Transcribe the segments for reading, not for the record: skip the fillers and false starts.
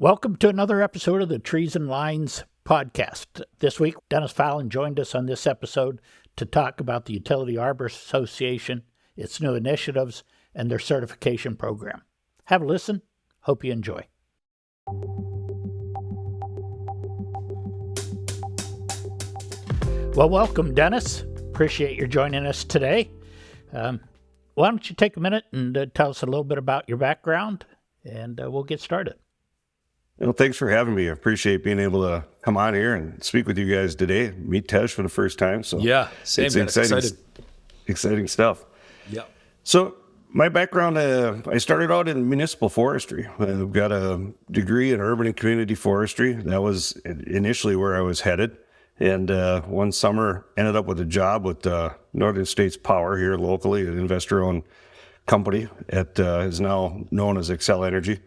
Welcome to another episode of the Trees and Lines podcast. This week, Dennis Fallon joined us on this episode to talk about the Utility Arborist Association, its new initiatives, and their certification program. Have a listen. Hope you enjoy. Well, welcome, Dennis. Appreciate your joining us today. Why don't you take a minute and tell us a little bit about your background, and we'll get started. Well, thanks for having me. I appreciate being able to come on here and speak with you guys today. Meet Tej for the first time. So yeah, same. It's exciting stuff. Yeah. So my background, I started out in municipal forestry. I've got a degree in urban and community forestry. That was initially where I was headed. And one summer ended up with a job with Northern States Power here locally, an investor-owned company that is now known as Xcel Energy.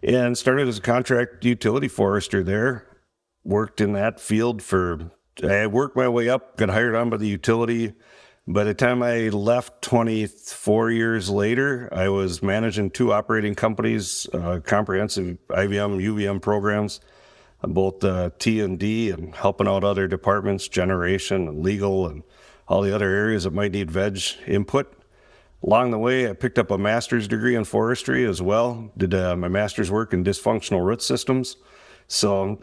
And started as a contract utility forester there. Worked in that field I worked my way up, got hired on by the utility. By the time I left 24 years later, I was managing two operating companies, comprehensive IVM, UVM programs, both T&D and helping out other departments, generation and legal and all the other areas that might need veg input. Along the way, I picked up a master's degree in forestry as well. Did my master's work in dysfunctional root systems. So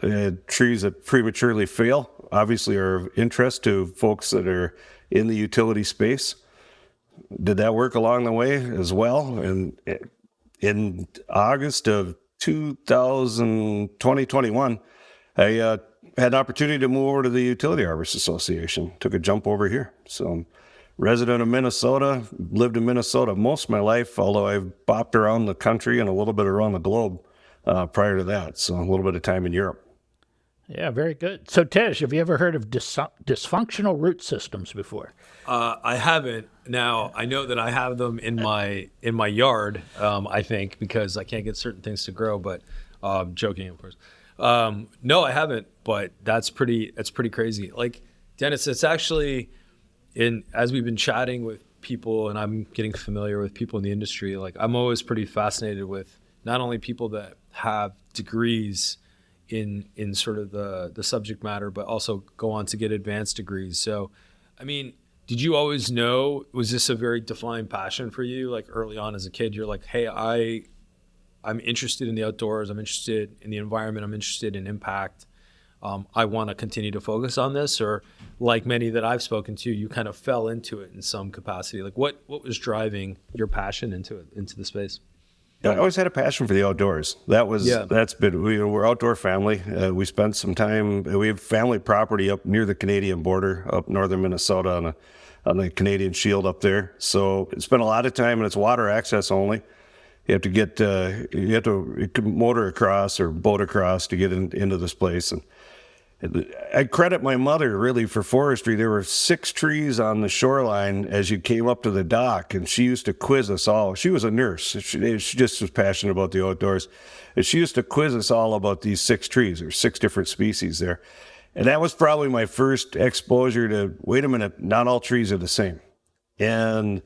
trees that prematurely fail obviously are of interest to folks that are in the utility space. Did that work along the way as well. And in August of 2021, I had an opportunity to move over to the Utility Arborist Association. Took a jump over here. So resident of Minnesota, lived in Minnesota most of my life, although I've bopped around the country and a little bit around the globe prior to that. So a little bit of time in Europe. Yeah, very good. So, Tej, have you ever heard of dysfunctional root systems before? I haven't. Now, I know that I have them in my yard, I think, because I can't get certain things to grow, but joking, of course. No, I haven't, but that's pretty crazy. Like, Dennis, it's actually... as we've been chatting with people and I'm getting familiar with people in the industry, like I'm always pretty fascinated with not only people that have degrees in sort of the subject matter, but also go on to get advanced degrees. So, I mean, did you always know, was this a very defined passion for you? Like early on as a kid, you're like, hey, I'm interested in the outdoors. I'm interested in the environment. I'm interested in impact. I want to continue to focus on this, or like many that I've spoken to, you kind of fell into it in some capacity. Like what was driving your passion into the space? Yeah, I always had a passion for the outdoors. That's been, we're outdoor family. We spent some time, we have family property up near the Canadian border, up northern Minnesota on the Canadian Shield up there. So spent a lot of time, and it's water access only. You have to motor across or boat across to get into this place. And I credit my mother really for forestry. There were 6 trees on the shoreline as you came up to the dock, and she used to quiz us all. She was a nurse. She just was passionate about the outdoors. And she used to quiz us all about these 6 trees. There's 6 different species there. And that was probably my first exposure to, wait a minute, not all trees are the same. And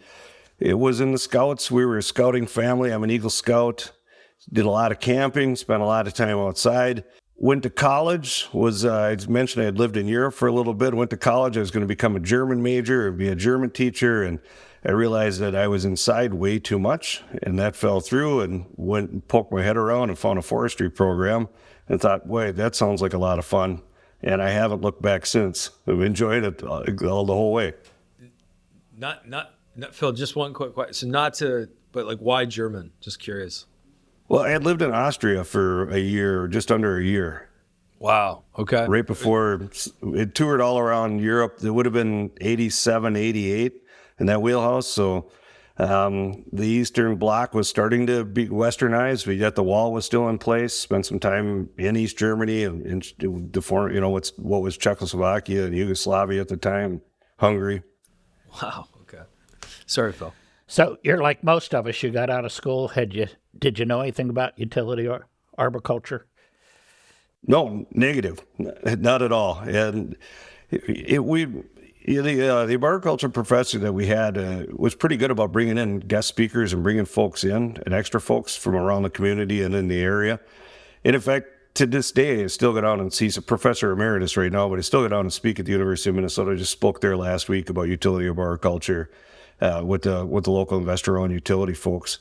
it was in the Scouts. We were a scouting family. I'm an Eagle Scout. Did a lot of camping, spent a lot of time outside. Went to college, I mentioned I had lived in Europe for a little bit. Went to college. I was going to become a German major and be a German teacher. And I realized that I was inside way too much, and that fell through, and went and poked my head around and found a forestry program and thought, boy, that sounds like a lot of fun. And I haven't looked back since. I've enjoyed it all the whole way. Not Phil, just one quick question. But like why German? Just curious. Well, I had lived in Austria for a year, just under a year. Wow. Okay. Right before it toured all around Europe. It would have been 87, 88 in that wheelhouse. So the Eastern Bloc was starting to be westernized. Yet the wall was still in place. Spent some time in East Germany and the former, what was Czechoslovakia and Yugoslavia at the time, Hungary. Wow. Okay. Sorry, Phil. So you're like most of us. You got out of school. Did you know anything about utility or arboriculture? No, negative, not at all. And the arboriculture professor that we had was pretty good about bringing in guest speakers and bringing folks in and extra folks from around the community and in the area. And in fact, to this day, I still go down and see, he's a professor emeritus right now, but I still go down and speak at the University of Minnesota. I just spoke there last week about utility arboriculture with the local investor-owned utility folks,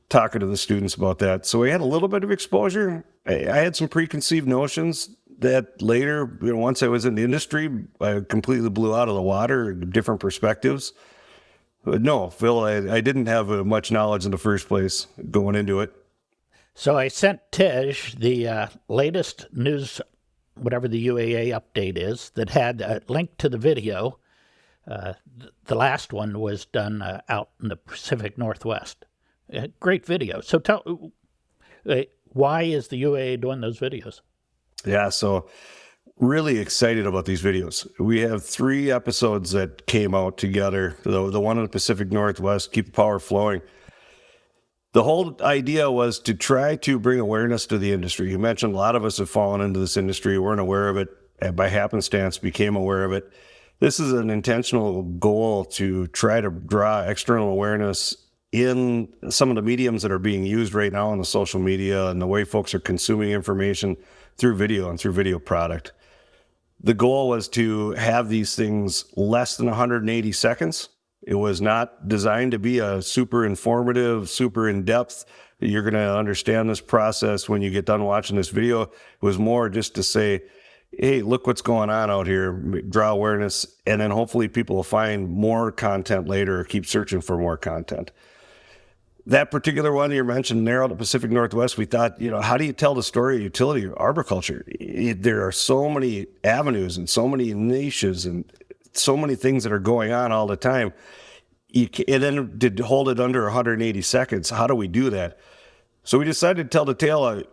talking to the students about that. So we had a little bit of exposure. I had some preconceived notions that later, once I was in the industry, I completely blew out of the water, different perspectives. But no, Phil, I didn't have much knowledge in the first place going into it. So I sent Tish the latest news, whatever the UAA update is, that had a link to the video. The last one was done out in the Pacific Northwest. Great video. So tell, why is the UAA doing those videos? Yeah, so really excited about these videos. We have 3 episodes that came out together. The one in the Pacific Northwest, Keep the Power Flowing. The whole idea was to try to bring awareness to the industry. You mentioned a lot of us have fallen into this industry, weren't aware of it, and by happenstance became aware of it. This is an intentional goal to try to draw external awareness in some of the mediums that are being used right now on the social media and the way folks are consuming information through video and through video product. The goal was to have these things less than 180 seconds. It was not designed to be a super informative, super in-depth, you're going to understand this process when you get done watching this video. It was more just to say, hey, look what's going on out here, draw awareness, and then hopefully people will find more content later or keep searching for more content. That particular one you mentioned, narrow to Pacific Northwest, we thought, how do you tell the story of utility arboriculture? There are so many avenues and so many niches and so many things that are going on all the time. And then to hold it under 180 seconds, how do we do that? So we decided to tell the tale of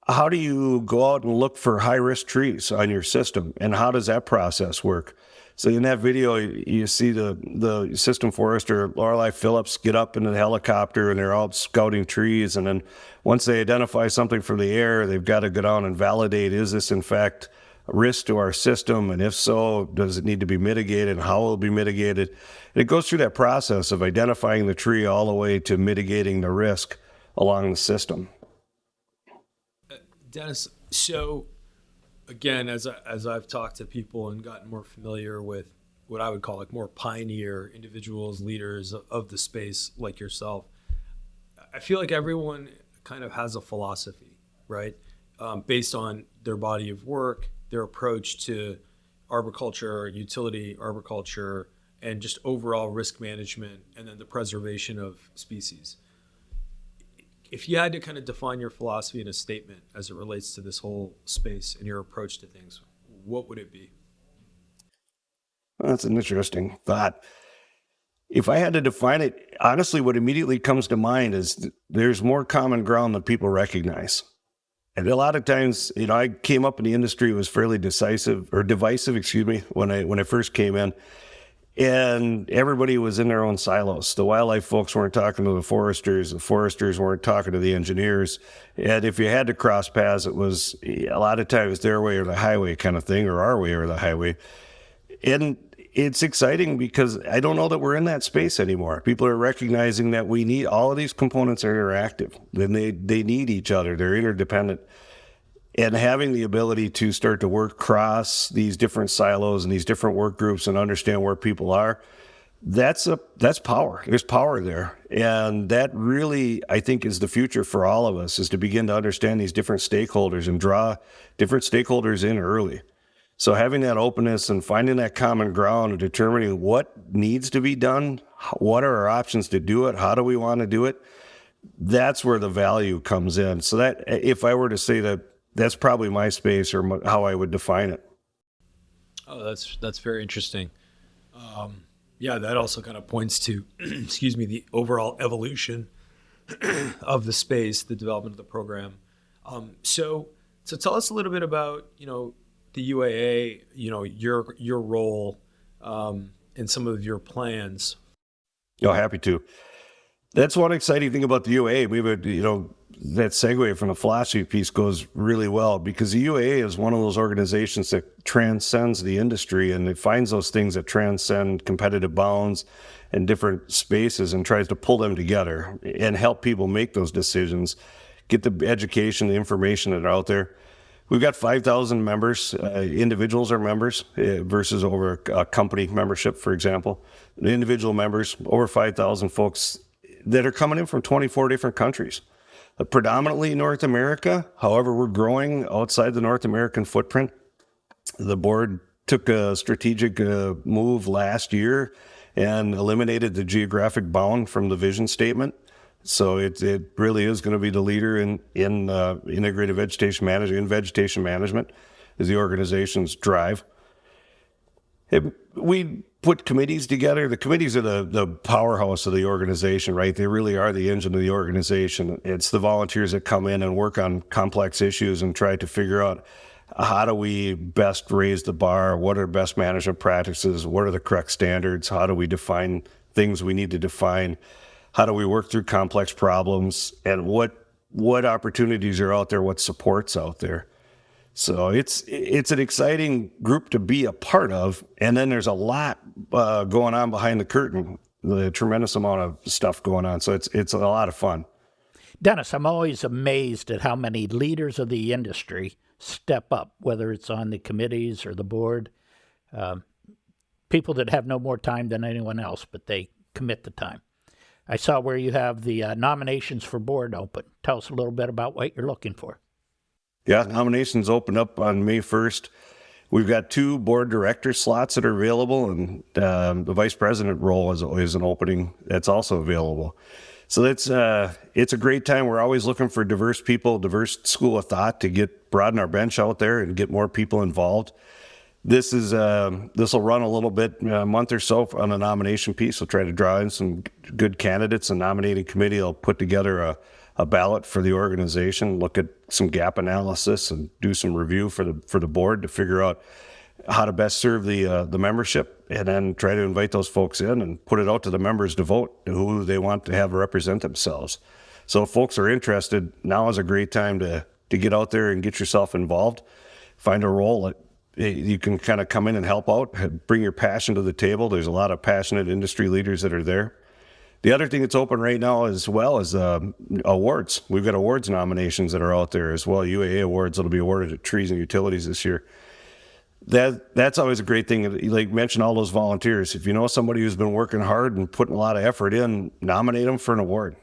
how do you go out and look for high-risk trees on your system, and how does that process work? So in that video, you see the system forester, Lorelei Phillips, get up in the helicopter, and they're out scouting trees. And then once they identify something from the air, they've got to go down and validate, is this in fact a risk to our system? And if so, does it need to be mitigated? How will it be mitigated? And it goes through that process of identifying the tree all the way to mitigating the risk along the system. Dennis, so again, as I've talked to people and gotten more familiar with what I would call like more pioneer individuals, leaders of the space like yourself, I feel like everyone kind of has a philosophy, right? Based on their body of work, their approach to arboriculture, utility arboriculture, and just overall risk management, and then the preservation of species. If you had to kind of define your philosophy in a statement as it relates to this whole space and your approach to things, what would it be? Well, that's an interesting thought. If I had to define it, honestly, what immediately comes to mind is there's more common ground than people recognize. And a lot of times, I came up in the industry, was fairly divisive, when I first came in. And everybody was in their own silos. The wildlife folks weren't talking to the foresters weren't talking to the engineers. And if you had to cross paths, it was a lot of times their way or the highway kind of thing, or our way or the highway. And it's exciting because I don't know that we're in that space anymore. People are recognizing that we need, all of these components are interactive. Then they need each other. They're interdependent. And having the ability to start to work across these different silos and these different work groups and understand where people are, that's power. There's power there. And that really, I think, is the future for all of us, is to begin to understand these different stakeholders and draw different stakeholders in early. So having that openness and finding that common ground and determining what needs to be done, what are our options to do it, how do we want to do it, that's where the value comes in. So that, if I were to say that, that's probably my space or how I would define it. Oh, that's very interesting. Yeah, that also kind of points to, excuse me, the overall evolution of the space, the development of the program. So tell us a little bit about, the UAA, your role, and some of your plans. Oh, happy to. That's one exciting thing about the UAA. We would, that segue from the philosophy piece goes really well, because the UAA is one of those organizations that transcends the industry, and it finds those things that transcend competitive bounds and different spaces and tries to pull them together and help people make those decisions. get the education, the information that are out there. We've got 5,000 members. Individuals are members versus over a company membership, for example. The individual members, over 5,000 folks that are coming in from 24 different countries. Predominantly North America. However, we're growing outside the North American footprint. The board took a strategic move last year and eliminated the geographic bound from the vision statement. So it really is going to be the leader in integrated vegetation management, in vegetation management, is the organization's drive. We put committees together. The committees are the powerhouse of the organization, right? They really are the engine of the organization. It's the volunteers that come in and work on complex issues and try to figure out how do we best raise the bar? What are best management practices? What are the correct standards? How do we define things we need to define? How do we work through complex problems? And what opportunities are out there? What support's out there? So it's an exciting group to be a part of. And then there's a lot going on behind the curtain, the tremendous amount of stuff going on. So it's a lot of fun. Dennis, I'm always amazed at how many leaders of the industry step up, whether it's on the committees or the board. People that have no more time than anyone else, but they commit the time. I saw where you have the nominations for board open. Tell us a little bit about what you're looking for. Yeah, nominations open up on May 1st. We've got 2 board director slots that are available, and the vice president role is an opening that's also available. So it's a great time. We're always looking for diverse people, diverse school of thought to broaden our bench out there and get more people involved. This will run a little bit, a month or so on the nomination piece. We'll try to draw in some good candidates. The nominating committee will put together a ballot for the organization, look at some gap analysis, and do some review for the board to figure out how to best serve the membership, and then try to invite those folks in and put it out to the members to vote who they want to have represent themselves. So if folks are interested, now is a great time to get out there and get yourself involved. Find a role that you can kind of come in and help out, bring your passion to the table. There's a lot of passionate industry leaders that are there. The other thing that's open right now as well is awards. We've got awards nominations that are out there as well. UAA awards that'll be awarded at Trees and Utilities this year. That's always a great thing. Like, mention all those volunteers. If you know somebody who's been working hard and putting a lot of effort in, nominate them for an award.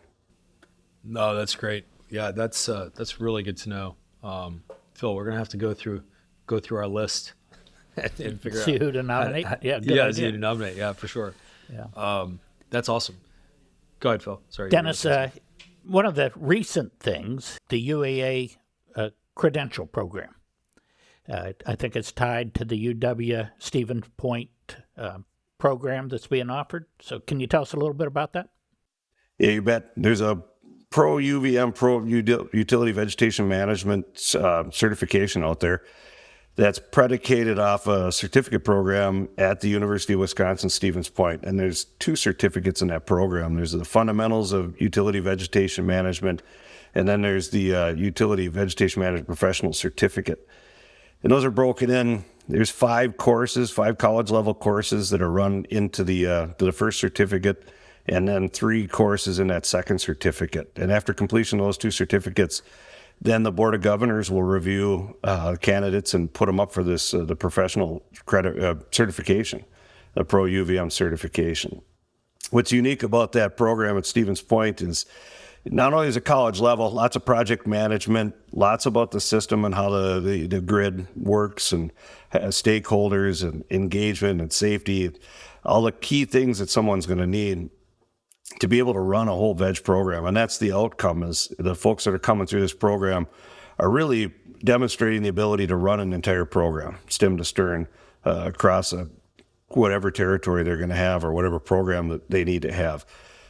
No, that's great. Yeah, that's really good to know. Phil, we're gonna have to go through our list and figure out see who to nominate. See who to nominate. Yeah, for sure. Yeah, that's awesome. Go ahead, Phil. Sorry, Dennis. One of the recent things, the UAA credential program. I think it's tied to the UW Stevens Point program that's being offered. So can you tell us a little bit about that? Yeah, you bet. There's a Pro UVM, Pro Utility Vegetation Management certification out there that's predicated off a certificate program at the University of Wisconsin Stevens Point. And there's 2 certificates in that program. There's the Fundamentals of Utility Vegetation Management, and then there's the Utility Vegetation Management Professional Certificate. And those are broken in. There's 5 courses, 5 college-level courses that are run into the first certificate, and then 3 courses in that second certificate. And after completion of those 2 certificates, then the Board of Governors will review candidates and put them up for this the professional credit certification, the Pro UVM certification. What's unique about that program at Stevens Point is not only is it college level, lots of project management, lots about the system and how the grid works, and stakeholders and engagement and safety, all the key things that someone's going to need to be able to run a whole veg program. And that's the outcome, is the folks that are coming through this program are really demonstrating the ability to run an entire program, stem to stern, across whatever territory they're going to have or whatever program that they need to have.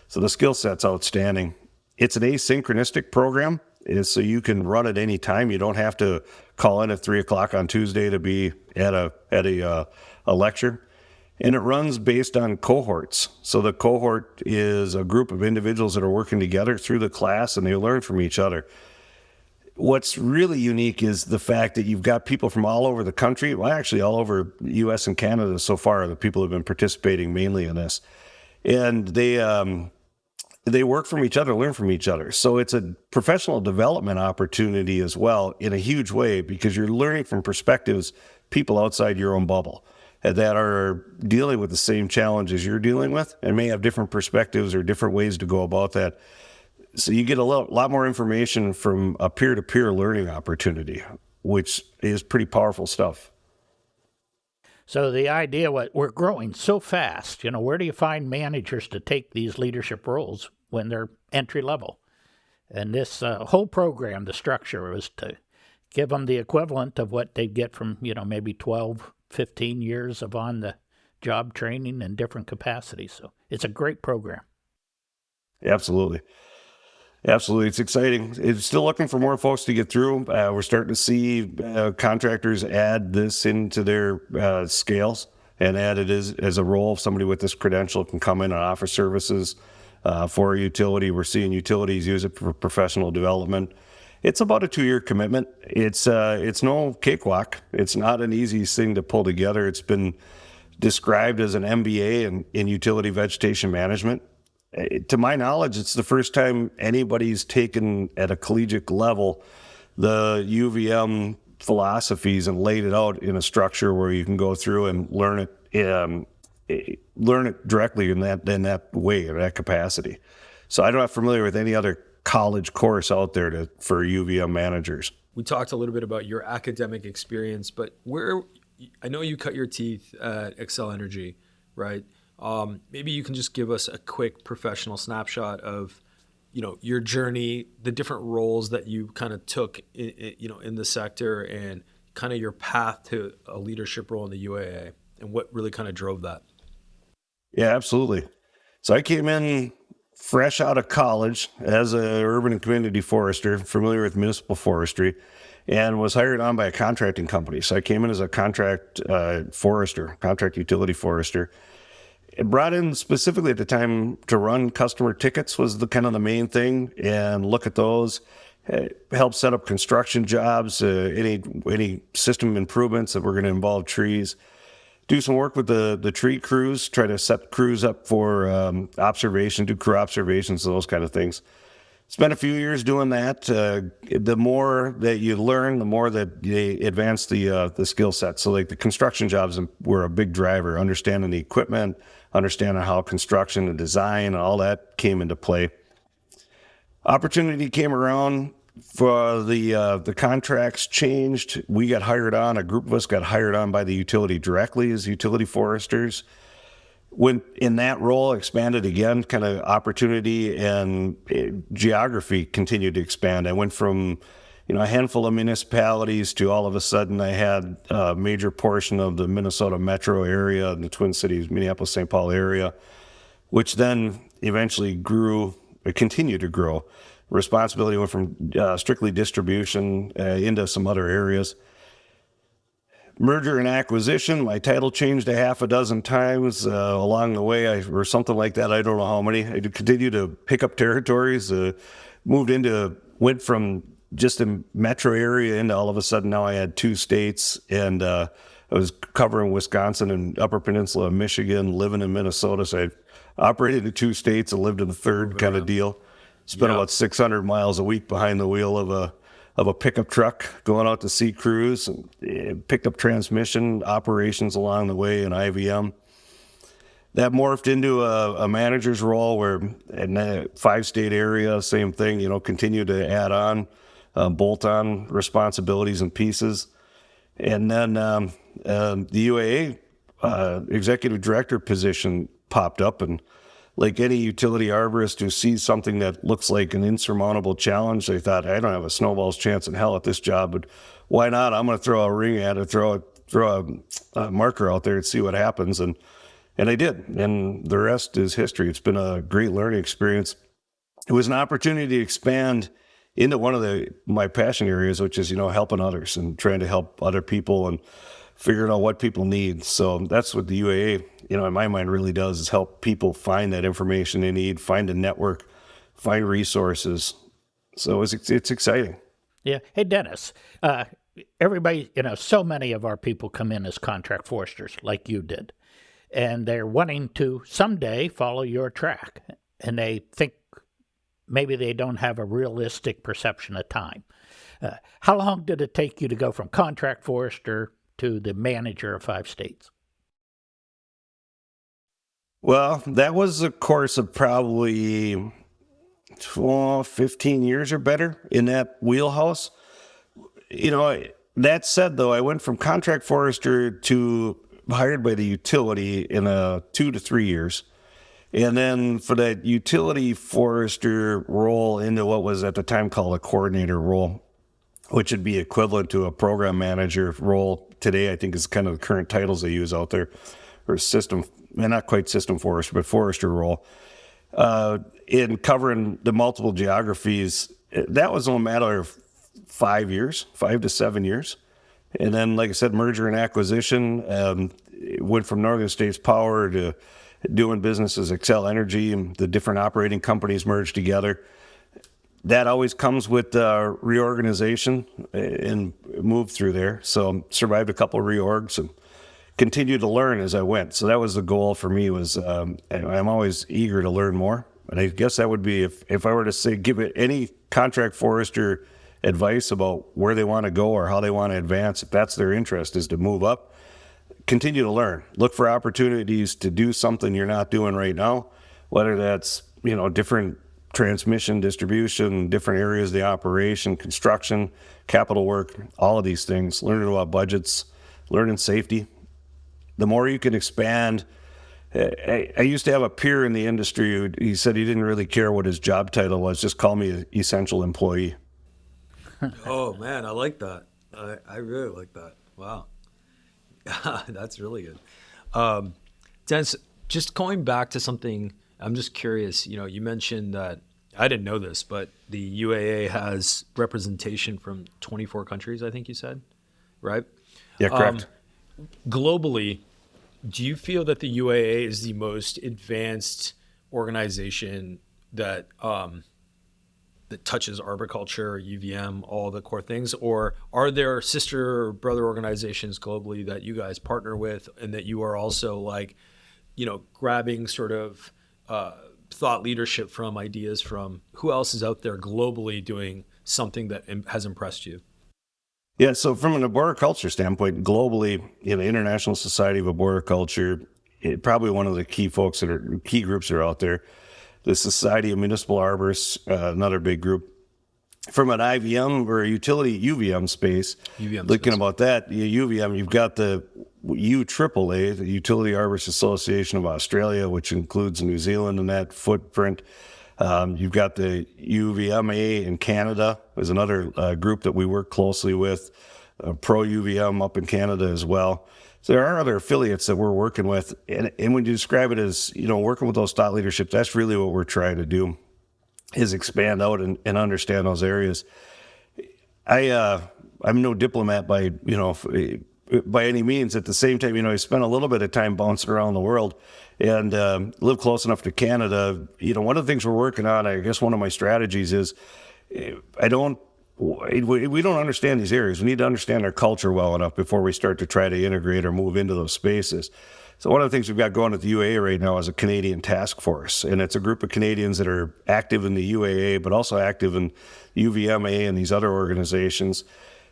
So the skill set's outstanding. It's an asynchronistic program, so you can run at any time. You don't have to call in at 3:00 on Tuesday to be at a lecture. And it runs based on cohorts. So the cohort is a group of individuals that are working together through the class, and they learn from each other. What's really unique is the fact that you've got people from all over the country, well, actually all over the U.S. and Canada so far, the people who have been participating mainly in this. And they work from each other, learn from each other. So it's a professional development opportunity as well in a huge way, because you're learning from perspectives, people outside your own bubble that are dealing with the same challenges you're dealing with and may have different perspectives or different ways to go about that. So you get a lot more information from a peer-to-peer learning opportunity, which is pretty powerful stuff. So the idea, we're growing so fast, where do you find managers to take these leadership roles when they're entry level? And this whole program, the structure was to give them the equivalent of what they'd get from, maybe 12, 15 years of on-the-job training in different capacities. So it's a great program. Absolutely. Absolutely. It's exciting. It's still looking for more folks to get through. We're starting to see contractors add this into their scales and add it as a role. Somebody with this credential can come in and offer services for a utility. We're seeing utilities use it for professional development. It's about a 2-year commitment. It's no cakewalk. It's not an easy thing to pull together. It's been described as an MBA in utility vegetation management. To my knowledge, it's the first time anybody's taken at a collegiate level the UVM philosophies and laid it out in a structure where you can go through and learn it directly in that way, in that capacity. So I'm not familiar with any other college course out there for UVM managers. We talked a little bit about your academic experience, but I know you cut your teeth at Xcel Energy, right? Maybe you can just give us a quick professional snapshot of, your journey, the different roles that you kind of took, in the sector, and kind of your path to a leadership role in the UAA, and what really kind of drove that. Yeah, absolutely. So I came in fresh out of college as an urban and community forester, familiar with municipal forestry, and was hired on by a contracting company. So I came in as a contract utility forester. It brought in specifically at the time to run customer tickets was the kind of the main thing, and look at those, help set up construction jobs, any system improvements that were going to involve trees, do some work with the tree crews, try to set crews up for observation, do crew observations, those kind of things. Spent a few years doing that. The more that you learn, the more that you advance the skill set. So like the construction jobs were a big driver, understanding the equipment, understanding how construction and design and all that came into play. Opportunity came around for the contracts changed. We got hired on, a group of us got hired on by the utility directly as utility foresters. When in that role, expanded again, kind of opportunity and geography continued to expand. I went from, a handful of municipalities to all of a sudden I had a major portion of the Minnesota metro area and the Twin Cities, Minneapolis, St. Paul area, which then eventually continued to grow. Responsibility went from strictly distribution into some other areas. Merger and acquisition, my title changed a half a dozen times along the way, or something like that. I don't know how many. I continued to pick up territories, went from just a metro area into all of a sudden now I had 2 states, and I was covering Wisconsin and Upper Peninsula of Michigan, living in Minnesota. So I operated in 2 states and lived in the third kind of deal. Spent about 600 miles a week behind the wheel of a pickup truck going out to see crews, and picked up transmission operations along the way in IVM. That morphed into a manager's role where in a 5-state area, same thing, continue to add on, bolt on responsibilities and pieces. And then the UAA executive director position popped up, and like any utility arborist who sees something that looks like an insurmountable challenge, they thought, I don't have a snowball's chance in hell at this job, but why not? I'm going to throw a ring at it, throw a marker out there and see what happens. And I did. And the rest is history. It's been a great learning experience. It was an opportunity to expand into one of my passion areas, which is, helping others and trying to help other people and figuring out what people need. So that's what the UAA, in my mind really does, is help people find that information they need, find a network, find resources. So it's exciting. Yeah. Hey, Dennis, everybody, so many of our people come in as contract foresters like you did, and they're wanting to someday follow your track. and they think maybe they don't have a realistic perception of time. How long did it take you to go from contract forester to the manager of 5 states? Well, that was a course of probably 15 years or better in that wheelhouse. That said, though, I went from contract forester to hired by the utility in 2 to 3 years. And then for that utility forester role into what was at the time called a coordinator role, which would be equivalent to a program manager role today, I think is kind of the current titles they use out there, or system, not quite system forester, but forester role. In covering the multiple geographies, that was only a matter of 5 years, 5 to 7 years. And then, like I said, merger and acquisition, went from Northern States Power to doing business as Xcel Energy, and the different operating companies merged together. That always comes with reorganization and moved through there. So survived a couple of reorgs and continued to learn as I went. So that was the goal for me, was I'm always eager to learn more. And I guess that would be, if I were to say, give it any contract forester advice about where they want to go or how they want to advance, if that's their interest, is to move up, continue to learn. Look for opportunities to do something you're not doing right now, whether that's, different transmission, distribution, different areas of the operation, construction, capital work, all of these things, learning about budgets, learning safety. The more you can expand. I used to have a peer in the industry who, he said he didn't really care what his job title was, just call me an essential employee. Oh man, I like that. I really like that. Wow. That's really good. Dennis, just going back to something, I'm just curious, you mentioned that, I didn't know this, but the UAA has representation from 24 countries, I think you said, right? Yeah, correct. Globally, do you feel that the UAA is the most advanced organization that that touches arboriculture, UVM, all the core things? Or are there sister or brother organizations globally that you guys partner with, and that you are also grabbing sort of thought leadership from, ideas from? Who else is out there globally doing something that has impressed you? Yeah, so from an arboriculture standpoint, globally, International Society of Arboriculture, probably one of the key folks key groups that are out there. The Society of Municipal Arborists, another big group. From an IVM or utility UVM space, looking about that, UVM, you've got the UAAA, the Utility Arborist Association of Australia, which includes New Zealand in that footprint. You've got the UVMA in Canada, is another group that we work closely with, Pro UVM up in Canada as well. So there are other affiliates that we're working with. And when you describe it as, working with those thought leadership, that's really what we're trying to do, is expand out and understand those areas. I'm no diplomat by any means. At the same time, I spent a little bit of time bouncing around the world and live close enough to Canada. One of the things we're working on, I guess one of my strategies is, we don't understand these areas. We need to understand our culture well enough before we start to try to integrate or move into those spaces. So one of the things we've got going at the UAA right now is a Canadian task force, and it's a group of Canadians that are active in the UAA, but also active in UVMA and these other organizations,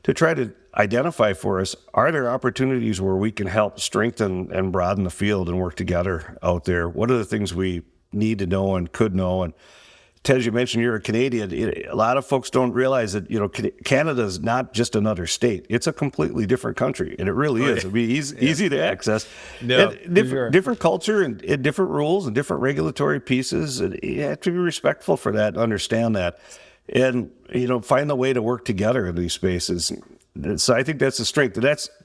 to try to identify for us, are there opportunities where we can help strengthen and broaden the field and work together out there? What are the things we need to know and could know? And Ted, as you mentioned, you're a Canadian. A lot of folks don't realize that, Canada is not just another state. It's a completely different country, and it really is. It'd be easy to access. No, different culture and different rules and different regulatory pieces. And you have to be respectful for that, understand that, and find the way to work together in these spaces. So I think that's the strength.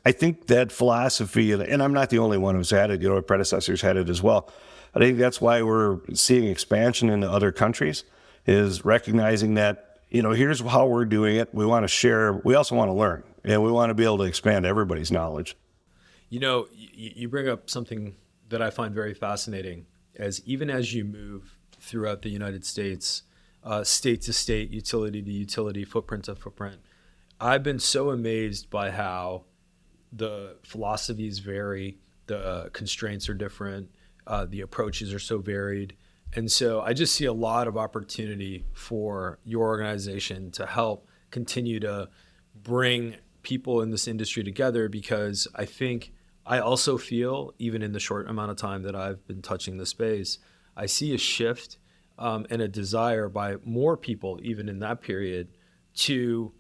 I think that philosophy, and I'm not the only one who's had it. Our predecessors had it as well. I think that's why we're seeing expansion into other countries, is recognizing that, here's how we're doing it. We want to share. We also want to learn, and we want to be able to expand everybody's knowledge. You bring up something that I find very fascinating, even as you move throughout the United States, state to state, utility to utility, footprint to footprint. I've been so amazed by how the philosophies vary, the constraints are different, the approaches are so varied, And so I just see a lot of opportunity for your organization to help continue to bring people in this industry together, because I also feel, even in the short amount of time that I've been touching the space, I see a shift and a desire by more people, even in that period, to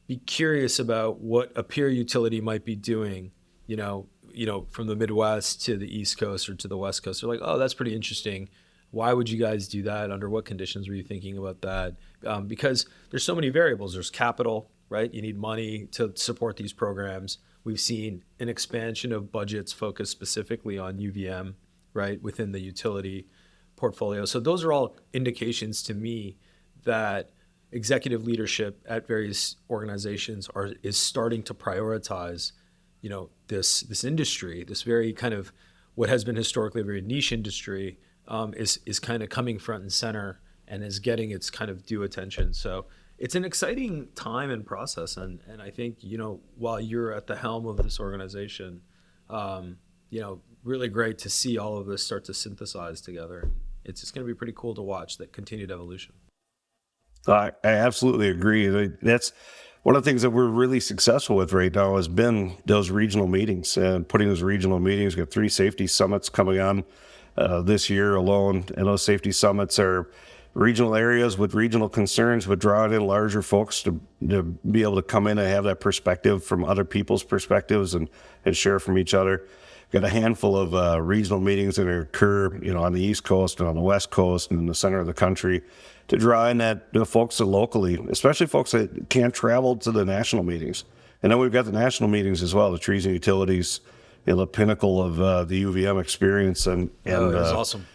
be curious about what a peer utility might be doing, from the Midwest to the East Coast or to the West Coast. They're like, oh, that's pretty interesting. Why would you guys do that? Under what conditions were you thinking about that? Because there's so many variables. There's capital, right? You need money to support these programs. We've seen an expansion of budgets focused specifically on UVM, right, within the utility portfolio. So those are all indications to me that executive leadership at various organizations is starting to prioritize, this industry, this very kind of what has been historically a very niche industry, is kind of coming front and center and is getting its kind of due attention. So it's an exciting time and process. And I think, while you're at the helm of this organization, really great to see all of this start to synthesize together. It's just going to be pretty cool to watch that continued evolution. I absolutely agree. That's one of the things that we're really successful with right now has been those regional meetings and putting those regional meetings. We've got 3 safety summits coming on this year alone. And those safety summits are regional areas with regional concerns, but drawing in larger folks to be able to come in and have that perspective from other people's perspectives and share from each other. Got a handful of regional meetings that occur, on the East Coast and on the West Coast and in the center of the country to draw in the folks that locally, especially folks that can't travel to the national meetings. And then we've got the national meetings as well, the trees and utilities, the pinnacle of the UVM experience. And it was awesome.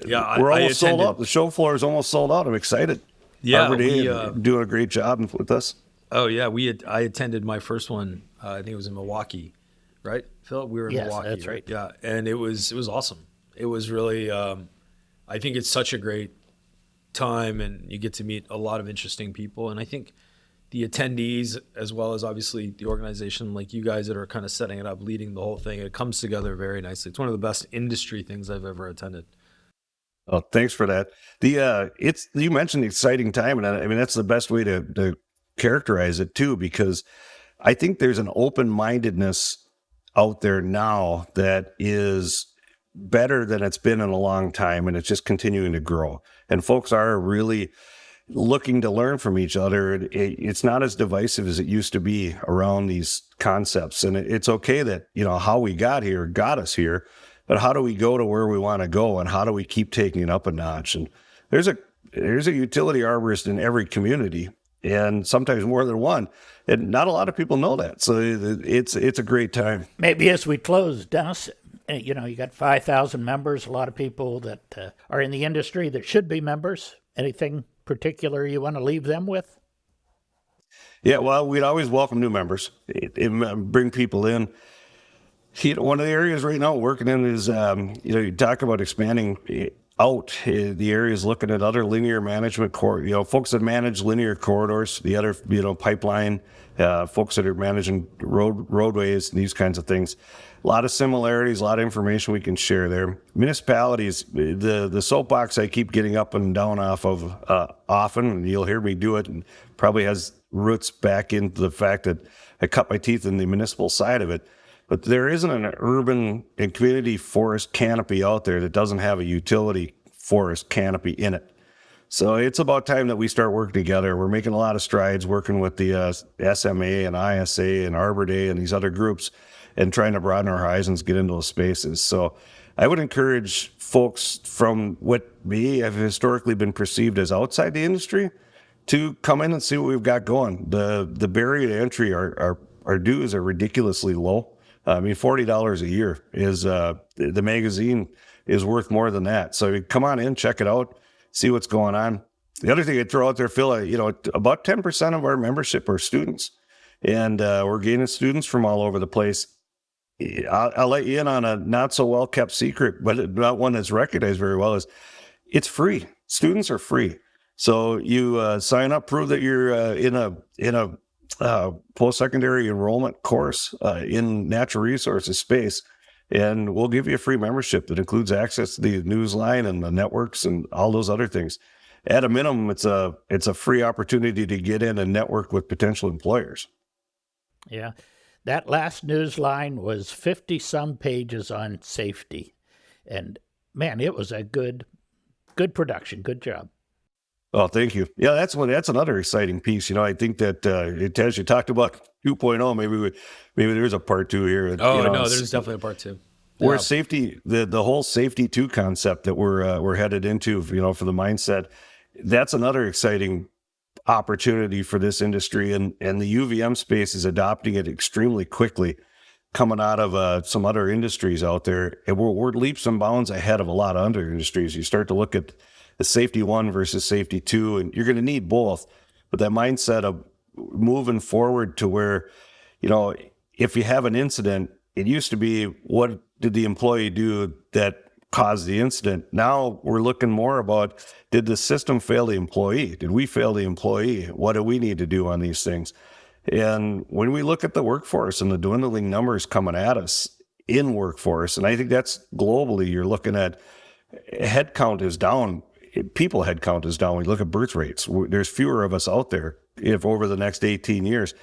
Yeah, we're almost sold out. The show floor is almost sold out. I'm excited. Yeah, Arbor Day doing a great job with us. Oh yeah, I attended my first one. I think it was in Milwaukee, right, Phil? We were in Milwaukee. That's right. Yeah, and it was awesome. It was really. I think it's such a great time, and you get to meet a lot of interesting people. And I think the attendees, as well as obviously the organization like you guys that are kind of setting it up, leading the whole thing, it comes together very nicely. It's one of the best industry things I've ever attended. Oh, thanks for that. You mentioned the exciting time, and I mean that's the best way to characterize it too, because I think there's an open-mindedness out there now that is better than it's been in a long time, and it's just continuing to grow. And folks are really looking to learn from each other. It's not as divisive as it used to be around these concepts, and it's okay that how we got us here. But how do we go to where we want to go, and how do we keep taking it up a notch? And there's a utility arborist in every community, and sometimes more than one. And not a lot of people know that. So it's a great time. Maybe as we close, Dennis, you got 5,000 members, a lot of people that are in the industry that should be members. Anything particular you want to leave them with? Yeah, well, we'd always welcome new members, bring people in. One of the areas right now working in is, you talk about expanding out the areas, looking at other linear management, folks that manage linear corridors, the other, pipeline, folks that are managing roadways, and these kinds of things. A lot of similarities, a lot of information we can share there. Municipalities, the soapbox I keep getting up and down off of often, and you'll hear me do it, and probably has roots back into the fact that I cut my teeth in the municipal side of it. But there isn't an urban and community forest canopy out there that doesn't have a utility forest canopy in it. So it's about time that we start working together. We're making a lot of strides working with the SMA and ISA and Arbor Day and these other groups and trying to broaden our horizons, get into those spaces. So I would encourage folks from what may have historically been perceived as outside the industry to come in and see what we've got going. The barrier to entry, our dues are ridiculously low. I mean, $40 a year is the magazine is worth more than that. So come on in, check it out, see what's going on. The other thing I'd throw out there, Phil, about 10% of our membership are students, and we're gaining students from all over the place. I'll let you in on a not so well kept secret, but not one that's recognized very well. Is it's free. Students are free. So you sign up, prove that you're in a post-secondary enrollment course in natural resources space, and we'll give you a free membership that includes access to the news line and the networks and all those other things. At a minimum, it's a free opportunity to get in and network with potential employers. Yeah. That last news line was 50-some pages on safety. And, man, it was a good production. Good job. Oh, thank you. Yeah, that's another exciting piece. I think that as you talked about 2.0, maybe there's a part 2 here. Oh, no, there's definitely a part 2. Where safety, the whole safety 2 concept that we're headed into, for the mindset, that's another exciting opportunity for this industry, and the UVM space is adopting it extremely quickly, coming out of some other industries out there, and we're leaps and bounds ahead of a lot of other industries. You start to look at the safety 1 versus safety 2, and you're going to need both. But that mindset of moving forward to where, if you have an incident, it used to be, what did the employee do that caused the incident? Now we're looking more about, did the system fail the employee? Did we fail the employee? What do we need to do on these things? And when we look at the workforce and the dwindling numbers coming at us in workforce, and I think that's globally, you're looking at headcount is down. People headcount is down. We look at birth rates. There's fewer of us out there if over the next 18 years.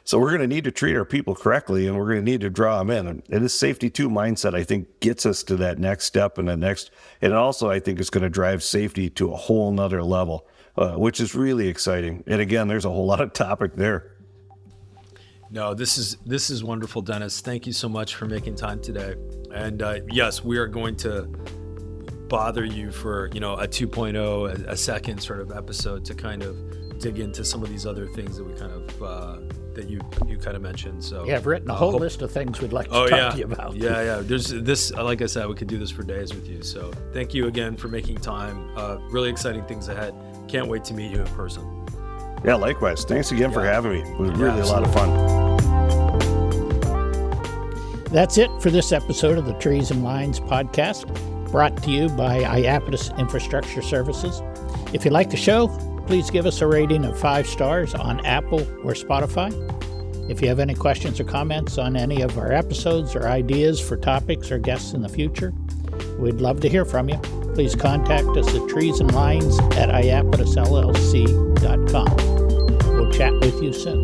So we're going to need to treat our people correctly, and we're going to need to draw them in. And this safety 2 mindset, I think, gets us to that next step and and also I think it's going to drive safety to a whole nother level, which is really exciting. And again, there's a whole lot of topic there. No, this is wonderful, Dennis. Thank you so much for making time today. And yes, we are going to bother you for, a 2.0, a second sort of episode to kind of dig into some of these other things that we kind of that you kind of mentioned. So yeah, I've written a whole list of things we'd like to talk to you about. Yeah. There's this, like I said, we could do this for days with you. So thank you again for making time. Really exciting things ahead. Can't wait to meet you in person. Yeah, likewise. Thanks again for having me. It was really a lot of fun. That's it for this episode of the Trees and Lines podcast, brought to you by Iapetus Infrastructure Services. If you like the show, please give us a rating of 5 stars on Apple or Spotify. If you have any questions or comments on any of our episodes or ideas for topics or guests in the future, we'd love to hear from you. Please contact us at treesandlines@iapetusllc.com. We'll chat with you soon.